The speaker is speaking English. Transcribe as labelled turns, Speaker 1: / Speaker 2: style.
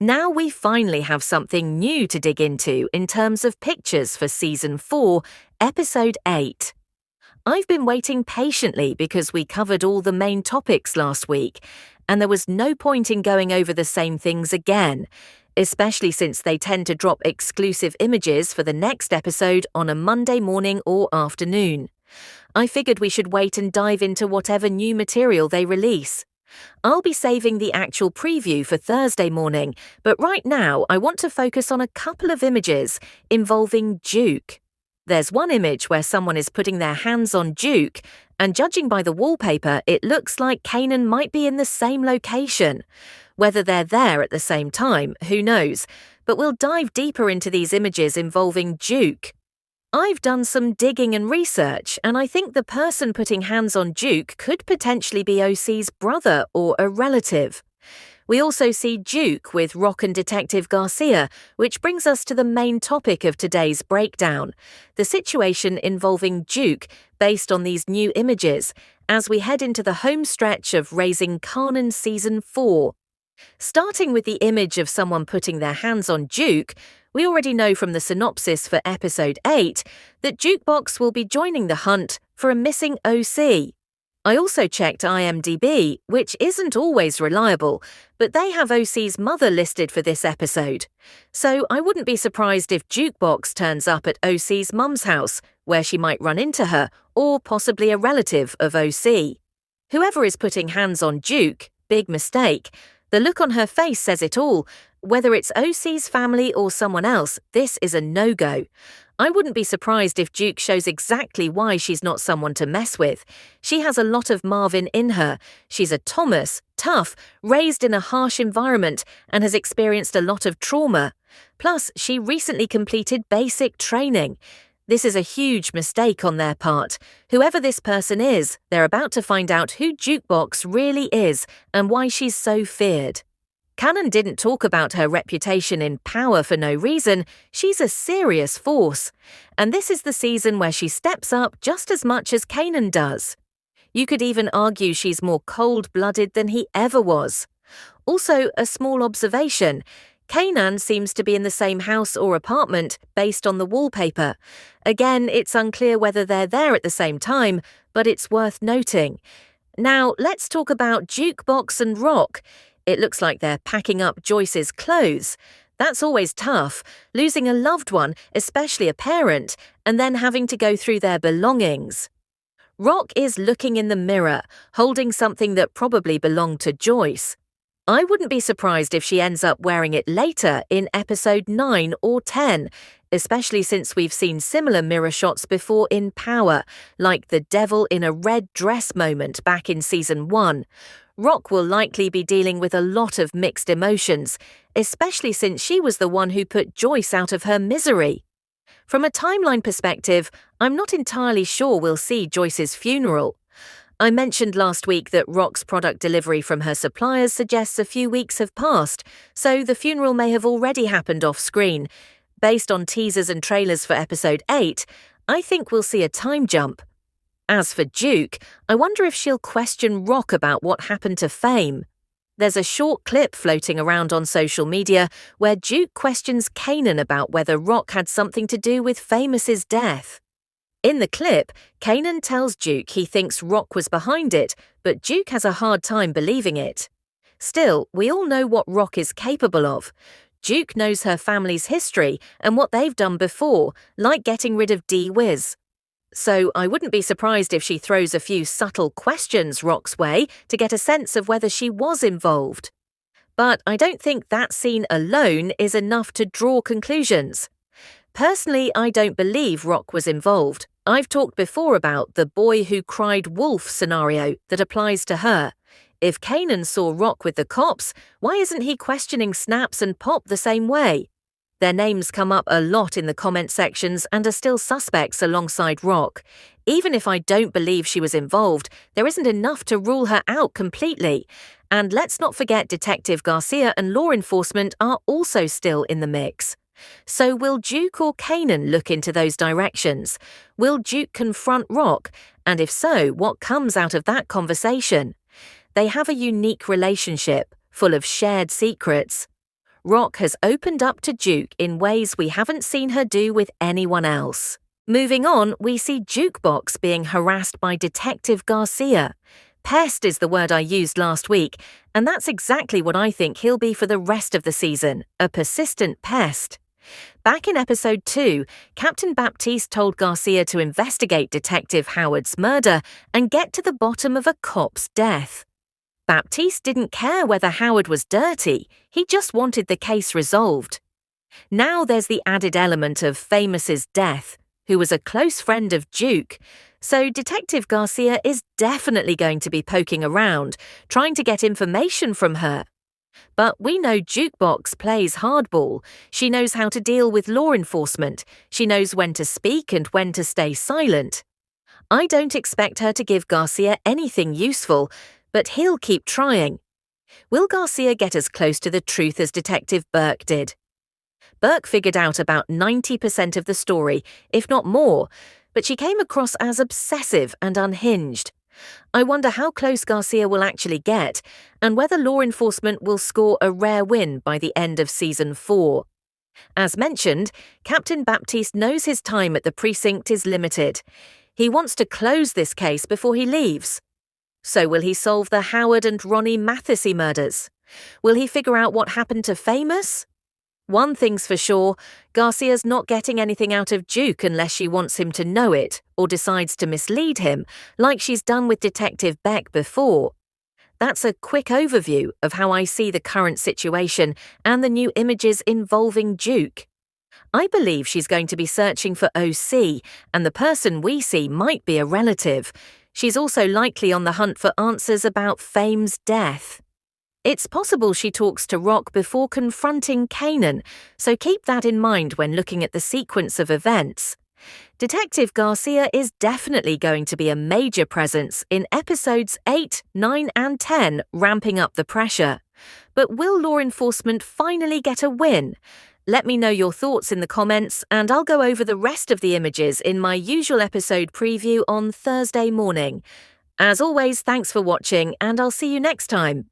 Speaker 1: Now we finally have something new to dig into in terms of pictures for Season 4, Episode 8. I've been waiting patiently because we covered all the main topics last week, and there was no point in going over the same things again, especially since they tend to drop exclusive images for the next episode on a Monday morning or afternoon. I figured we should wait and dive into whatever new material they release. I'll be saving the actual preview for Thursday morning, but right now I want to focus on a couple of images involving Juke. There's one image where someone is putting their hands on Juke, and judging by the wallpaper, it looks like Kanan might be in the same location. Whether they're there at the same time, who knows, but we'll dive deeper into these images involving Juke. I've done some digging and research, and I think the person putting hands on Juke could potentially be OC's brother or a relative. We also see Juke with Rock and Detective Garcia, which brings us to the main topic of today's breakdown, the situation involving Juke based on these new images, as we head into the home stretch of Raising Kanan Season 4. Starting with the image of someone putting their hands on Juke, we already know from the synopsis for Episode 8 that Jukebox will be joining the hunt for a missing OC. I also checked IMDb, which isn't always reliable, but they have OC's mother listed for this episode. So I wouldn't be surprised if Jukebox turns up at OC's mum's house, where she might run into her, or possibly a relative of OC. Whoever is putting hands on Juke, big mistake. The look on her face says it all. Whether it's OC's family or someone else, this is a no-go. I wouldn't be surprised if Juke shows exactly why she's not someone to mess with. She has a lot of Marvin in her. She's a Thomas, tough, raised in a harsh environment, and has experienced a lot of trauma. Plus, she recently completed basic training. This is a huge mistake on their part. Whoever this person is, they're about to find out who Jukebox really is and why she's so feared. Kanan didn't talk about her reputation in Power for no reason. She's a serious force. And this is the season where she steps up just as much as Kanan does. You could even argue she's more cold-blooded than he ever was. Also, a small observation. Kanan seems to be in the same house or apartment based on the wallpaper. Again, it's unclear whether they're there at the same time, but it's worth noting. Now, let's talk about Jukebox and Rock. It looks like they're packing up Joyce's clothes. That's always tough, losing a loved one, especially a parent, and then having to go through their belongings. Rock is looking in the mirror, holding something that probably belonged to Joyce. I wouldn't be surprised if she ends up wearing it later in Episode 9 or 10, especially since we've seen similar mirror shots before in Power, like the devil in a red dress moment back in Season 1. Rock will likely be dealing with a lot of mixed emotions, especially since she was the one who put Joyce out of her misery. From a timeline perspective, I'm not entirely sure we'll see Joyce's funeral. I mentioned last week that Rock's product delivery from her suppliers suggests a few weeks have passed, so the funeral may have already happened off-screen. Based on teasers and trailers for Episode 8, I think we'll see a time jump. As for Juke, I wonder if she'll question Rock about what happened to Fame. There's a short clip floating around on social media where Juke questions Kanan about whether Rock had something to do with Famous's death. In the clip, Kanan tells Juke he thinks Rock was behind it, but Juke has a hard time believing it. Still, we all know what Rock is capable of. Juke knows her family's history and what they've done before, like getting rid of D-Wiz. So I wouldn't be surprised if she throws a few subtle questions Rock's way to get a sense of whether she was involved. But I don't think that scene alone is enough to draw conclusions. Personally, I don't believe Rock was involved. I've talked before about the boy who cried wolf scenario that applies to her. If Kanan saw Rock with the cops, why isn't he questioning Snaps and Pop the same way? Their names come up a lot in the comment sections and are still suspects alongside Rock. Even if I don't believe she was involved, there isn't enough to rule her out completely. And let's not forget Detective Garcia and law enforcement are also still in the mix. So will Juke or Kanan look into those directions? Will Juke confront Rock? And if so, what comes out of that conversation? They have a unique relationship, full of shared secrets. Rock has opened up to Juke in ways we haven't seen her do with anyone else. Moving on, we see Jukebox being harassed by Detective Garcia. Pest is the word I used last week, and that's exactly what I think he'll be for the rest of the season, a persistent pest. Back in episode 2, Captain Baptiste told Garcia to investigate Detective Howard's murder and get to the bottom of a cop's death. Baptiste didn't care whether Howard was dirty, he just wanted the case resolved. Now there's the added element of Famous's death, who was a close friend of Juke, so Detective Garcia is definitely going to be poking around, trying to get information from her. But we know Jukebox plays hardball. She knows how to deal with law enforcement. She knows when to speak and when to stay silent. I don't expect her to give Garcia anything useful, but he'll keep trying. Will Garcia get as close to the truth as Detective Burke did? Burke figured out about 90% of the story, if not more, but she came across as obsessive and unhinged. I wonder how close Garcia will actually get, and whether law enforcement will score a rare win by the end of Season 4. As mentioned, Captain Baptiste knows his time at the precinct is limited. He wants to close this case before he leaves. So will he solve the Howard and Ronnie Mathesy murders? Will he figure out what happened to Famous? One thing's for sure, Garcia's not getting anything out of Juke unless she wants him to know it or decides to mislead him, like she's done with Detective Beck before. That's a quick overview of how I see the current situation and the new images involving Juke. I believe she's going to be searching for OC, and the person we see might be a relative. She's also likely on the hunt for answers about Fame's death. It's possible she talks to Rock before confronting Kanan, so keep that in mind when looking at the sequence of events. Detective Garcia is definitely going to be a major presence in episodes 8, 9 and 10, ramping up the pressure. But will law enforcement finally get a win? Let me know your thoughts in the comments, and I'll go over the rest of the images in my usual episode preview on Thursday morning. As always, thanks for watching, and I'll see you next time.